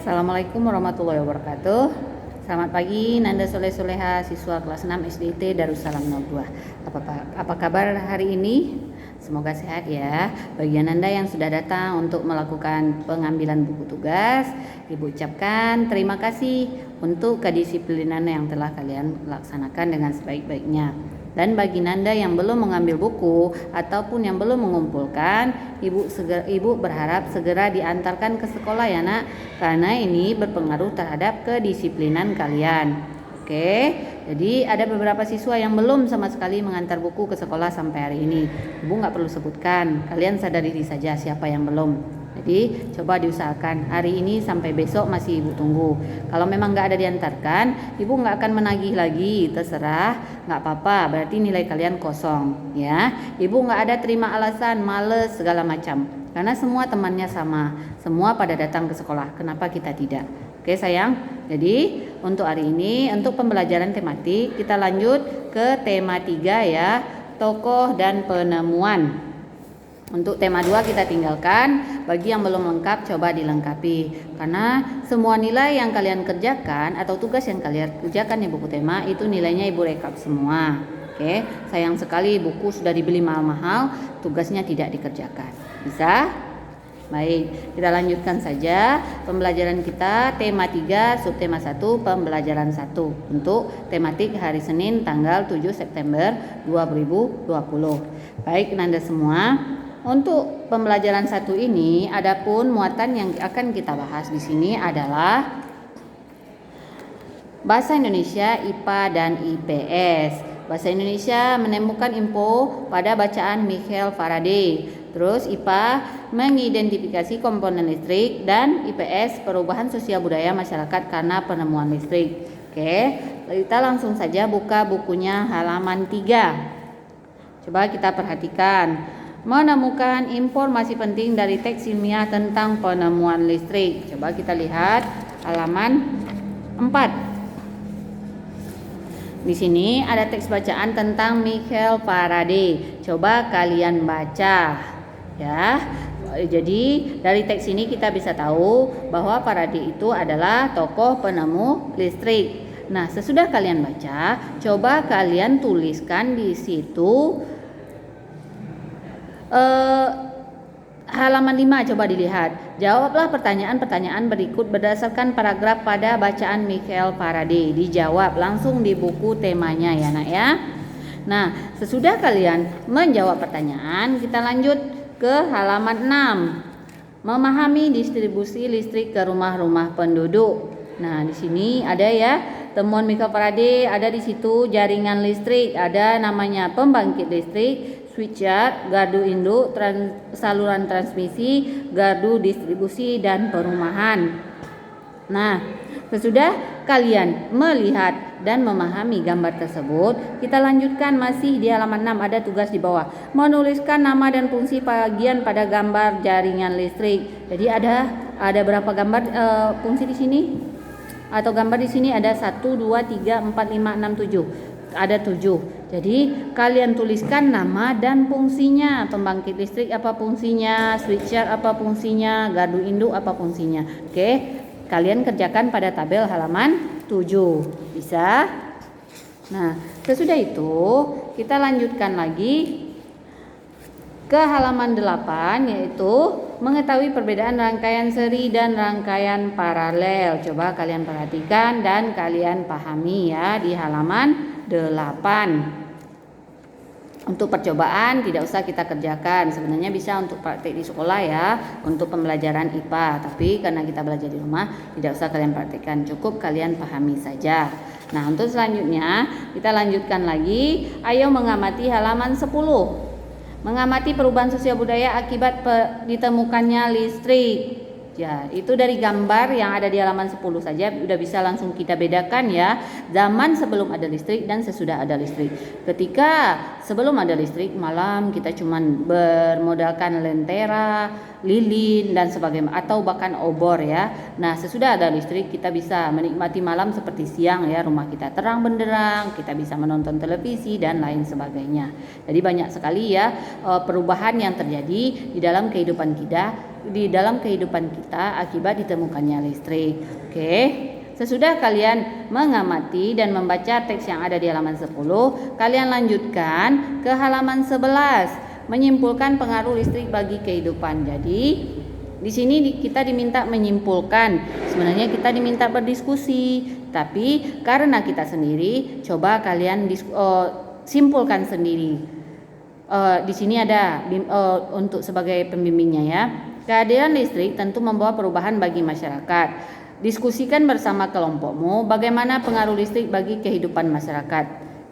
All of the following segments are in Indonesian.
Assalamualaikum warahmatullahi wabarakatuh. Selamat pagi Nanda Soleh Soleha, siswa kelas 6 SDIT Darussalam 02. Apa kabar hari ini? Semoga sehat ya. Bagi Nanda yang sudah datang untuk melakukan pengambilan buku tugas, Ibu ucapkan terima kasih untuk kedisiplinan yang telah kalian laksanakan dengan sebaik-baiknya. Dan bagi Nanda yang belum mengambil buku ataupun yang belum mengumpulkan, Ibu berharap segera diantarkan ke sekolah ya nak, karena ini berpengaruh terhadap kedisiplinan kalian. Oke, jadi ada beberapa siswa yang belum sama sekali mengantar buku ke sekolah sampai hari ini. Ibu nggak perlu sebutkan, kalian sadari diri saja siapa yang belum. Jadi coba diusahakan hari ini sampai besok masih Ibu tunggu. Kalau memang nggak ada diantarkan, Ibu nggak akan menagih lagi, terserah, nggak apa-apa. Berarti nilai kalian kosong, ya. Ibu nggak ada terima alasan, males segala macam. Karena semua temannya sama, semua pada datang ke sekolah. Kenapa kita tidak? Oke sayang. Jadi untuk hari ini, untuk pembelajaran tematik kita lanjut ke tema 3 ya, tokoh dan penemuan. Untuk tema 2 kita tinggalkan, bagi yang belum lengkap coba dilengkapi. Karena semua nilai yang kalian kerjakan atau tugas yang kalian kerjakan di buku tema itu nilainya Ibu rekap semua. Oke, sayang sekali buku sudah dibeli mahal-mahal, tugasnya tidak dikerjakan. Bisa? Baik, kita lanjutkan saja pembelajaran kita tema 3 subtema 1 pembelajaran 1 untuk tematik hari Senin tanggal 7 September 2020. Baik Nanda semua, untuk pembelajaran 1 ini adapun muatan yang akan kita bahas di sini adalah Bahasa Indonesia, IPA dan IPS. Bahasa Indonesia menemukan info pada bacaan Michael Faraday. Terus IPA mengidentifikasi komponen listrik dan IPS perubahan sosial budaya masyarakat karena penemuan listrik. Oke, kita langsung saja buka bukunya halaman 3. Coba kita perhatikan. Menemukan informasi penting dari teks ilmiah tentang penemuan listrik. Coba kita lihat halaman 4. Di sini ada teks bacaan tentang Michael Faraday. Coba kalian baca ya. Jadi dari teks ini kita bisa tahu bahwa Faraday itu adalah tokoh penemu listrik. Nah, sesudah kalian baca, coba kalian tuliskan di situ halaman 5, coba dilihat. Jawablah pertanyaan-pertanyaan berikut berdasarkan paragraf pada bacaan Michael Faraday. Dijawab langsung di buku temanya ya nak ya. Nah, sesudah kalian menjawab pertanyaan, kita lanjut ke halaman 6. Memahami distribusi listrik ke rumah-rumah penduduk. Nah, di sini ada ya temuan Michael Faraday, ada di situ jaringan listrik, ada namanya pembangkit listrik, switchyard, gardu induk, saluran transmisi, gardu distribusi, dan perumahan. Nah, sesudah kalian melihat dan memahami gambar tersebut, kita lanjutkan masih di halaman 6, ada tugas di bawah. Menuliskan nama dan fungsi bagian pada gambar jaringan listrik. Jadi ada berapa gambar fungsi di sini? Atau gambar di sini ada 1, 2, 3, 4, 5, 6, 7. Ada 7. Jadi kalian tuliskan nama dan fungsinya. Pembangkit listrik apa fungsinya, switchyard apa fungsinya, gardu induk apa fungsinya. Oke, kalian kerjakan pada tabel halaman 7. Bisa? Nah, sesudah itu kita lanjutkan lagi ke halaman 8, yaitu mengetahui perbedaan rangkaian seri dan rangkaian paralel. Coba kalian perhatikan dan kalian pahami ya di halaman 8. Untuk percobaan tidak usah kita kerjakan, sebenarnya bisa untuk praktek di sekolah ya, untuk pembelajaran IPA. Tapi karena kita belajar di rumah, tidak usah kalian praktekkan, cukup kalian pahami saja. Nah, untuk selanjutnya kita lanjutkan lagi. Ayo mengamati halaman 10. Mengamati perubahan sosial budaya akibat ditemukannya listrik. Ya, itu dari gambar yang ada di halaman 10 saja udah bisa langsung kita bedakan ya, zaman sebelum ada listrik dan sesudah ada listrik. Ketika sebelum ada listrik, malam kita cuman bermodalkan lentera, lilin dan sebagainya, atau bahkan obor ya. Nah, sesudah ada listrik kita bisa menikmati malam seperti siang ya, rumah kita terang benderang, kita bisa menonton televisi dan lain sebagainya. Jadi banyak sekali ya perubahan yang terjadi di dalam kehidupan kita di dalam kehidupan kita akibat ditemukannya listrik. Oke. Sesudah kalian mengamati dan membaca teks yang ada di halaman 10, kalian lanjutkan ke halaman 11, menyimpulkan pengaruh listrik bagi kehidupan. Jadi, di sini kita diminta menyimpulkan. Sebenarnya kita diminta berdiskusi, tapi karena kita sendiri, coba kalian simpulkan sendiri. Di sini ada untuk sebagai pembimbingnya ya. Kehadiran listrik tentu membawa perubahan bagi masyarakat. Diskusikan bersama kelompokmu bagaimana pengaruh listrik bagi kehidupan masyarakat.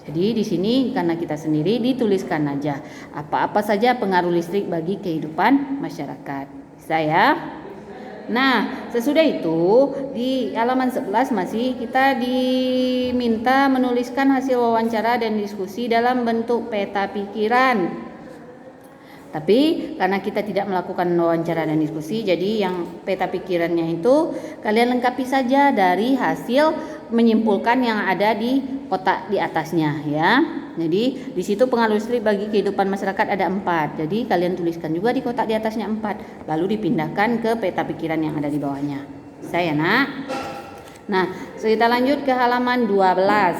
Jadi di sini karena kita sendiri dituliskan aja apa-apa saja pengaruh listrik bagi kehidupan masyarakat. Bisa ya? Nah, sesudah itu di halaman 11 masih kita diminta menuliskan hasil wawancara dan diskusi dalam bentuk peta pikiran. Tapi karena kita tidak melakukan wawancara dan diskusi, jadi yang peta pikirannya itu kalian lengkapi saja dari hasil menyimpulkan yang ada di kotak di atasnya ya. Jadi di situ pengaruh listrik bagi kehidupan masyarakat ada 4. Jadi kalian tuliskan juga di kotak di atasnya 4, lalu dipindahkan ke peta pikiran yang ada di bawahnya. Saya nak. Nah, kita lanjut ke halaman 12.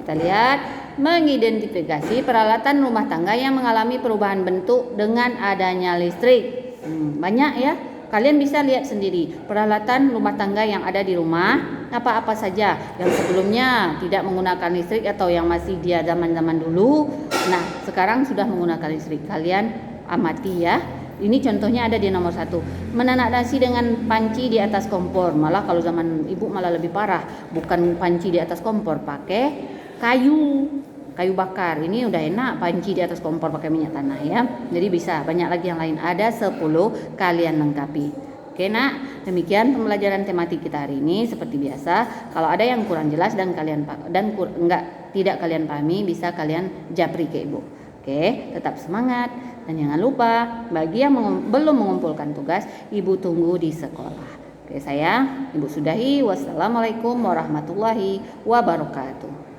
Kita lihat mengidentifikasi peralatan rumah tangga yang mengalami perubahan bentuk dengan adanya listrik. Banyak ya. Kalian bisa lihat sendiri peralatan rumah tangga yang ada di rumah apa-apa saja yang sebelumnya tidak menggunakan listrik atau yang masih dia zaman-zaman dulu. Nah, sekarang sudah menggunakan listrik. Kalian amati ya. Ini contohnya ada di nomor 1. Menanak nasi dengan panci di atas kompor. Malah kalau zaman ibu malah lebih parah. Bukan panci di atas kompor, pakai kayu bakar. Ini udah enak panci di atas kompor pakai minyak tanah ya. Jadi bisa banyak lagi yang lain, ada 10, kalian lengkapi. Oke nak, demikian pembelajaran tematik kita hari ini. Seperti biasa, kalau ada yang kurang jelas dan tidak kalian pahami, bisa kalian japri ke ibu. Oke, tetap semangat dan jangan lupa bagi yang belum mengumpulkan tugas, ibu tunggu di sekolah. Oke, saya ibu sudahi. Wassalamualaikum warahmatullahi wabarakatuh.